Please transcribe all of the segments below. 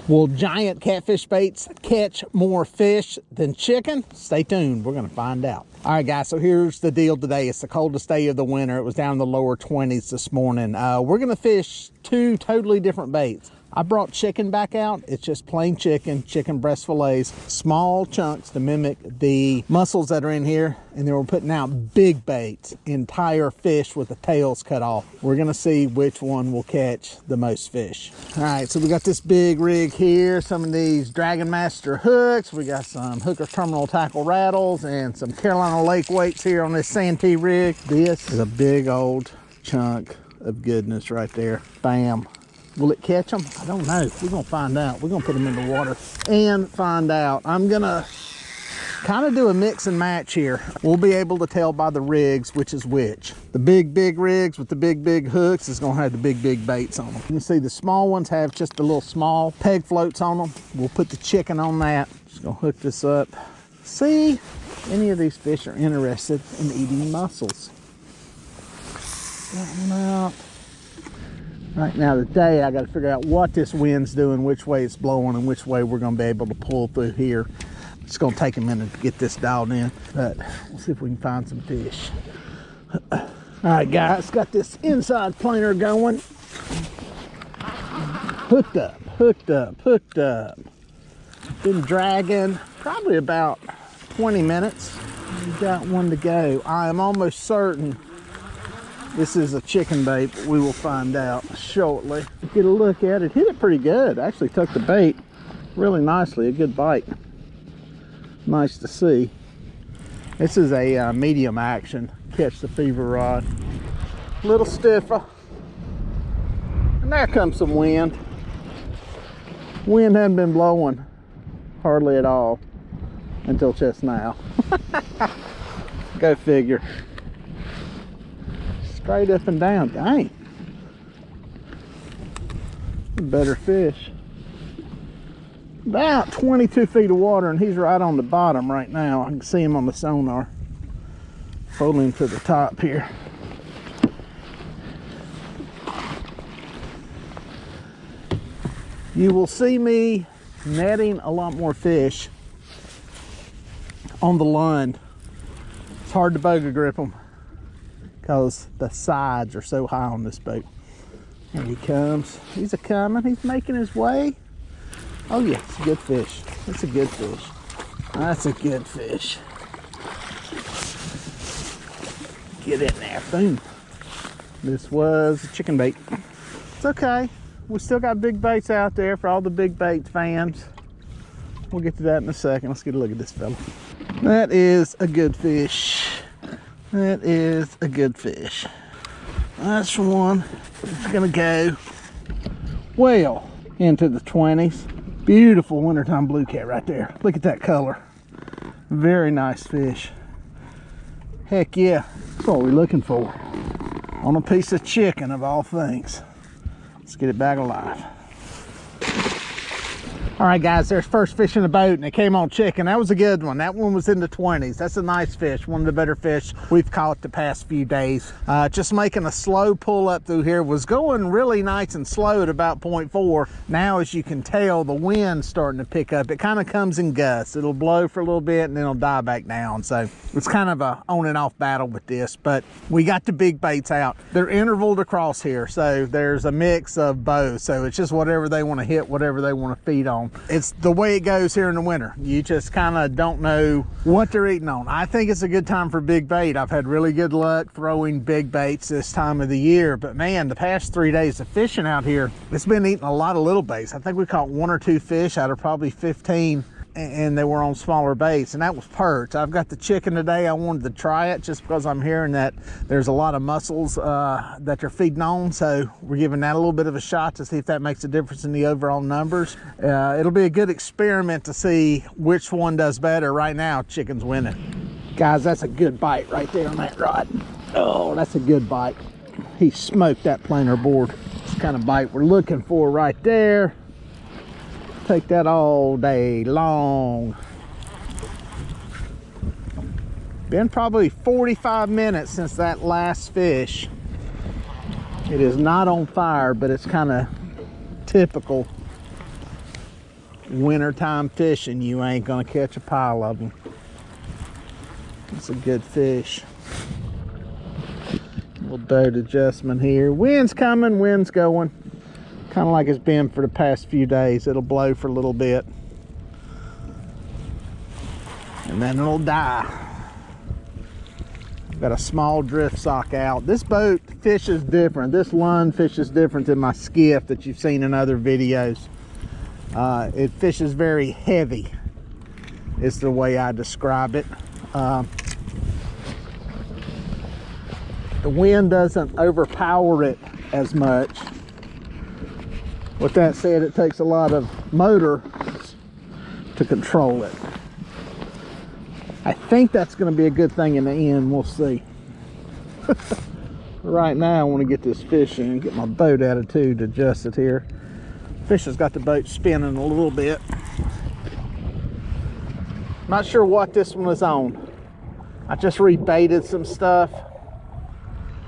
Will giant catfish baits catch more fish than chicken? Stay tuned, we're gonna find out. All right guys, so here's the deal today. It's the coldest day of the winter. It was down in the lower 20s this morning. We're gonna fish two totally different baits. I brought chicken back out. It's just plain chicken breast fillets, small chunks to mimic the mussels that are in here. And then we're putting out big baits, entire fish with the tails cut off. We're gonna see which one will catch the most fish. All right, so we got this big rig here, some of these Dragon Master hooks. We got some Hooker Terminal tackle rattles and some Carolina Lake weights here on this Santee rig. This is a big old chunk of goodness right there. Bam. Will it catch them? I don't know. We're gonna find out. We're gonna put them in the water and find out. I'm gonna kind of do a mix and match here. We'll be able to tell by the rigs which is which. The big rigs with the big hooks is gonna have the big baits on them. You can see the small ones have just the little small peg floats on them. We'll put the chicken on that. Just gonna hook this up. See if any of these fish are interested in eating mussels. Got them out. Right now today, I got to figure out what this wind's doing, which way it's blowing, and which way we're going to be able to pull through here. It's going to take a minute to get this dialed in, but we'll see if we can find some fish. All right, guys, got this inside planer going. Hooked up. Been dragging probably about 20 minutes. We've got one to go. I am almost certain this is a chicken bait, but we will find out shortly. Get a look at it. Hit it pretty good. Actually took the bait really nicely. A good bite. Nice to see. This is a medium action catch the fever rod. A little stiffer. And there comes some wind. Wind hadn't been blowing hardly at all until just now. Go figure. Straight up and down. Dang. Better fish. About 22 feet of water, and he's right on the bottom right now. I can see him on the sonar. Folding to the top here. You will see me netting a lot more fish on the line. It's hard to boga grip them because the sides are so high on this boat. Here he comes. He's a coming. He's making his way. Oh yeah, it's a good fish. That's a good fish. That's a good fish. Get in there. Boom. This was a chicken bait. It's okay. We still got big baits out there for all the big bait fans. We'll get to that in a second. Let's get a look at this fella. That is a good fish. That is a good fish. That's one that's gonna go well into the 20s. Beautiful wintertime blue cat right there. Look at that color. Very nice fish. Heck yeah, that's what we're looking for on a piece of chicken of all things. Let's get it back alive. All right, guys, there's first fish in the boat, and it came on chicken. That was a good one. That one was in the 20s. That's a nice fish, one of the better fish we've caught the past few days. Just making a slow pull up through here. Was going really nice and slow at about 0.4. Now, as you can tell, the wind's starting to pick up. It kind of comes in gusts. It'll blow for a little bit, and then it'll die back down. So it's kind of a on and off battle with this, but we got the big baits out. They're intervaled across here, so there's a mix of both. So it's just whatever they want to hit, whatever they want to feed on. It's the way it goes here in the winter. You just kind of don't know what they're eating on. I think it's a good time for big bait. I've had really good luck throwing big baits this time of the year, but man, the past 3 days of fishing out here, it's been eating a lot of little baits. I think we caught 1 or 2 fish out of probably 15, and they were on smaller baits, and that was perch. I've got the chicken today. I wanted to try it just because I'm hearing that there's a lot of mussels that they're feeding on, so we're giving that a little bit of a shot to see if that makes a difference in the overall numbers. It'll be a good experiment to see which one does better. Right now, chicken's winning. Guys, that's a good bite right there on that rod. Oh, that's a good bite. He smoked that planer board. It's the kind of bite we're looking for right there. Take that all day long. Been probably 45 minutes since that last fish. It is not on fire, but it's kind of typical wintertime fishing, you ain't gonna catch a pile of them. It's a good fish. Little boat adjustment here. Wind's coming, wind's going. Kind of like it's been for the past few days. It'll blow for a little bit, and then it'll die. Got a small drift sock out. This boat fishes different. This Lund fishes different than my skiff that you've seen in other videos. It fishes very heavy, is the way I describe it. The wind doesn't overpower it as much. With that said, it takes a lot of motor to control it. I think that's going to be a good thing in the end. We'll see. Right now I want to get this fish in, get my boat attitude adjusted here. Fish has got the boat spinning a little bit. Not sure what this one is on. I just rebaited some stuff.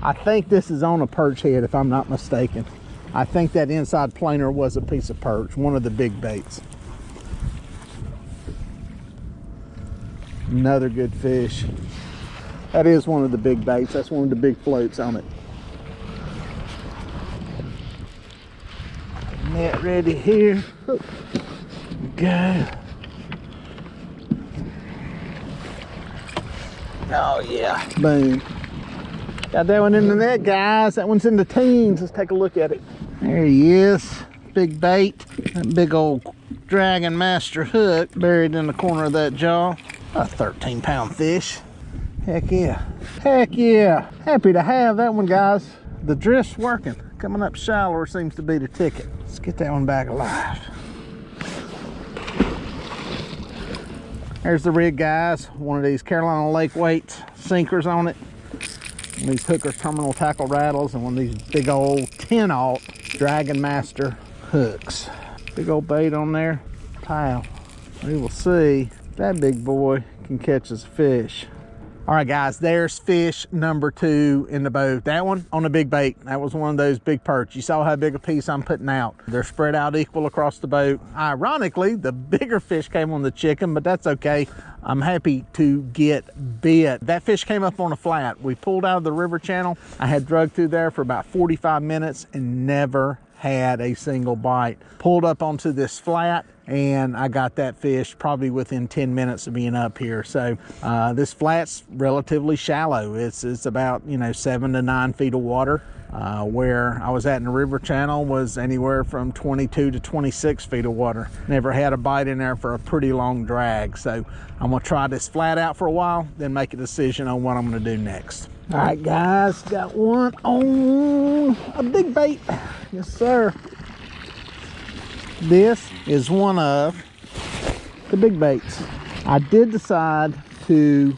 I think this is on a perch head, if I'm not mistaken. I think that inside planer was a piece of perch, one of the big baits. Another good fish. That is one of the big baits. That's one of the big floats on it. Net ready here. Go. Oh yeah, boom. Got that one in the net, guys. That one's in the teens. Let's take a look at it. There he is. Big bait. That big old Dragon Master hook buried in the corner of that jaw. A 13-pound fish. Heck yeah. Heck yeah. Happy to have that one, guys. The drift's working. Coming up shallower seems to be the ticket. Let's get that one back alive. There's the rig, guys. One of these Carolina Lake weights, sinkers on it. One of these Hooker's terminal tackle rattles, and one of these big old 10-aught Dragon Master hooks. Big old bait on there. Pile. We will see. That big boy can catch us a fish. All right, guys, there's fish number 2 in the boat. That one on a big bait. That was one of those big perch. You saw how big a piece I'm putting out. They're spread out equal across the boat. Ironically, the bigger fish came on the chicken, but that's okay. I'm happy to get bit. That fish came up on a flat. We pulled out of the river channel. I had drug through there for about 45 minutes and never had a single bite. Pulled up onto this flat and I got that fish probably within 10 minutes of being up here. So this flat's relatively shallow. It's about, 7 to 9 feet of water. Where I was at in the river channel was anywhere from 22 to 26 feet of water. Never had a bite in there for a pretty long drag. So I'm gonna try this flat out for a while, then make a decision on what I'm gonna do next. All right, guys, got one on a big bait. Yes, sir. This is one of the big baits. I did decide to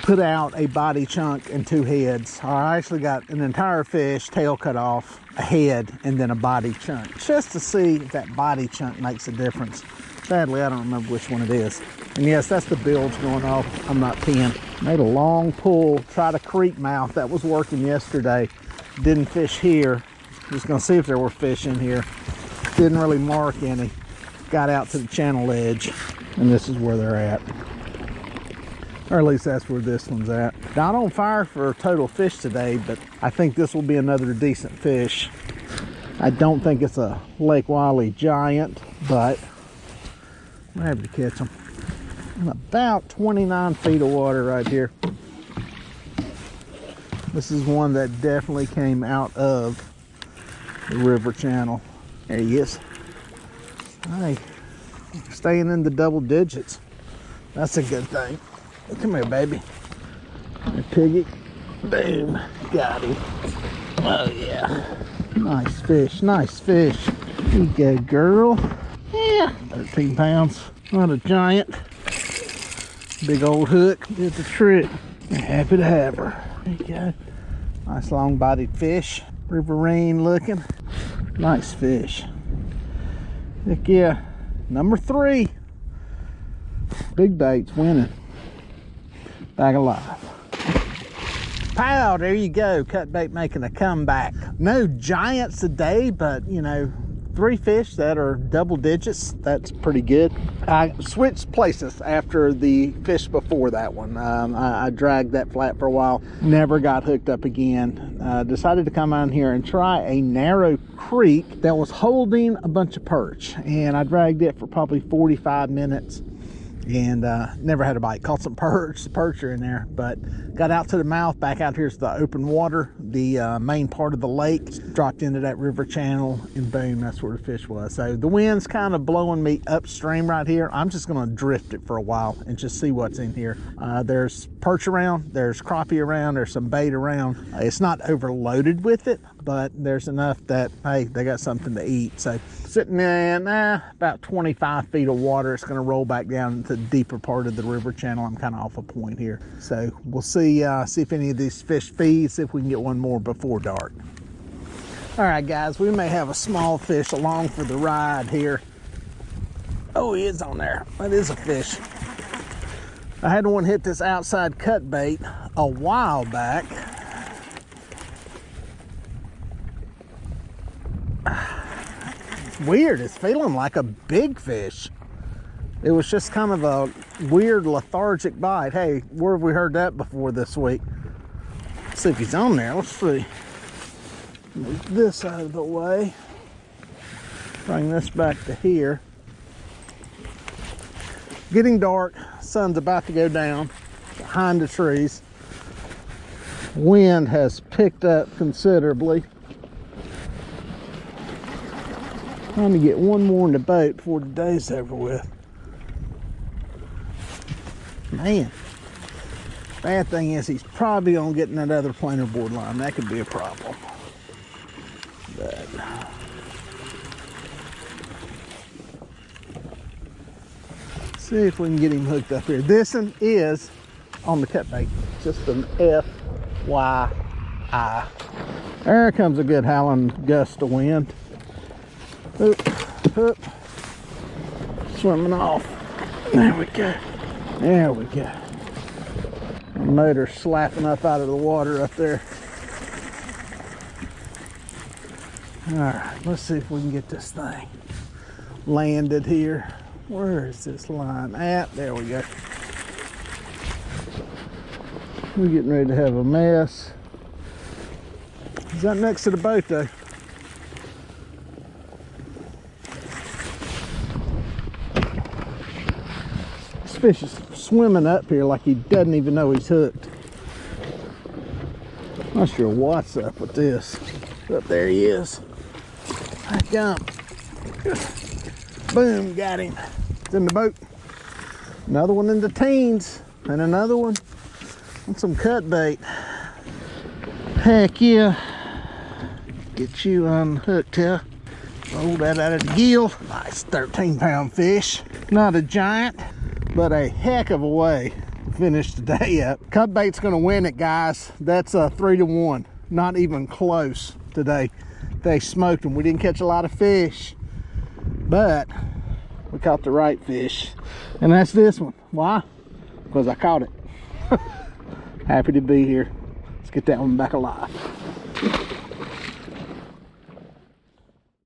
put out a body chunk and 2 heads. I actually got an entire fish, tail cut off, a head, and then a body chunk, just to see if that body chunk makes a difference. Sadly, I don't remember which one it is. And yes, that's the bilge going off. I'm not peeing. Made a long pull, tried a creek mouth. That was working yesterday. Didn't fish here. Just gonna see if there were fish in here. Didn't really mark any. Got out to the channel edge, and this is where they're at. Or at least that's where this one's at. Not on fire for total fish today, but I think this will be another decent fish. I don't think it's a Lake Wiley giant, but I'm happy to catch them. In about 29 feet of water right here. This is one that definitely came out of the river channel. There he is. Hey, staying in the double digits. That's a good thing. Come here, baby. Hey, piggy. Boom. Got him. Oh, yeah. Nice fish. Nice fish. Here you go, girl. Yeah. 13 pounds. Not a giant. Big old hook. Did the trick. Happy to have her. There you go. Nice long-bodied fish. Riverine looking. Nice fish. Heck yeah. Number 3. Big bait's winning. Back alive. Pow, there you go. Cut bait making a comeback. No giants today, but 3 fish that are double digits. That's pretty good. I switched places after the fish before that one. I dragged that flat for a while, never got hooked up again. Decided to come out here and try a narrow creek that was holding a bunch of perch, and I dragged it for probably 45 minutes and never had a bite. Caught some perch. The perch are in there, but got out to the mouth. Back out here's the open water, the main part of the lake. Dropped into that river channel, and boom, that's where the fish was. So the wind's kind of blowing me upstream right here. I'm just gonna drift it for a while and just see what's in here. There's perch around, there's crappie around, there's some bait around. It's not overloaded with it, but there's enough that, hey, they got something to eat. So sitting in about 25 feet of water. It's gonna roll back down into the deeper part of the river channel. I'm kind of off a point here. So we'll see if any of these fish feed, see if we can get one more before dark. All right, guys, we may have a small fish along for the ride here. Oh, he is on there. That is a fish. I had one hit this outside cut bait a while back. It's weird. It's feeling like a big fish. It was just kind of a weird lethargic bite. Hey, where have we heard that before this week? Let's see if he's on there. Let's see. Move this out of the way. Bring this back to here. Getting dark. Sun's about to go down behind the trees. Wind has picked up considerably. Trying to get one more in the boat before the day's over with. Man, bad thing is he's probably gonna get in that other planer board line. That could be a problem. But see if we can get him hooked up here. This one is on the cut bait. Just an FYI. There comes a good howling gust of wind. Oop, oop. Swimming off. There we go. There we go. The motor's slapping up out of the water up there. All right, let's see if we can get this thing landed here. Where is this line at? There we go. We're getting ready to have a mess. Is that next to the boat though? This fish is swimming up here like he doesn't even know he's hooked. Not sure what's up with this. Up there he is. Back up. Boom, got him. It's in the boat. Another one in the teens. And another one on some cut bait. Heck yeah. Get you unhooked here. Roll that out of the gill. Nice 13-pound fish. Not a giant, but a heck of a way to finish the day up. Cut bait's gonna win it, guys. That's a 3-1. Not even close today. They smoked them. We didn't catch a lot of fish, but we caught the right fish. And that's this one. Why? Because I caught it. Happy to be here. Let's get that one back alive.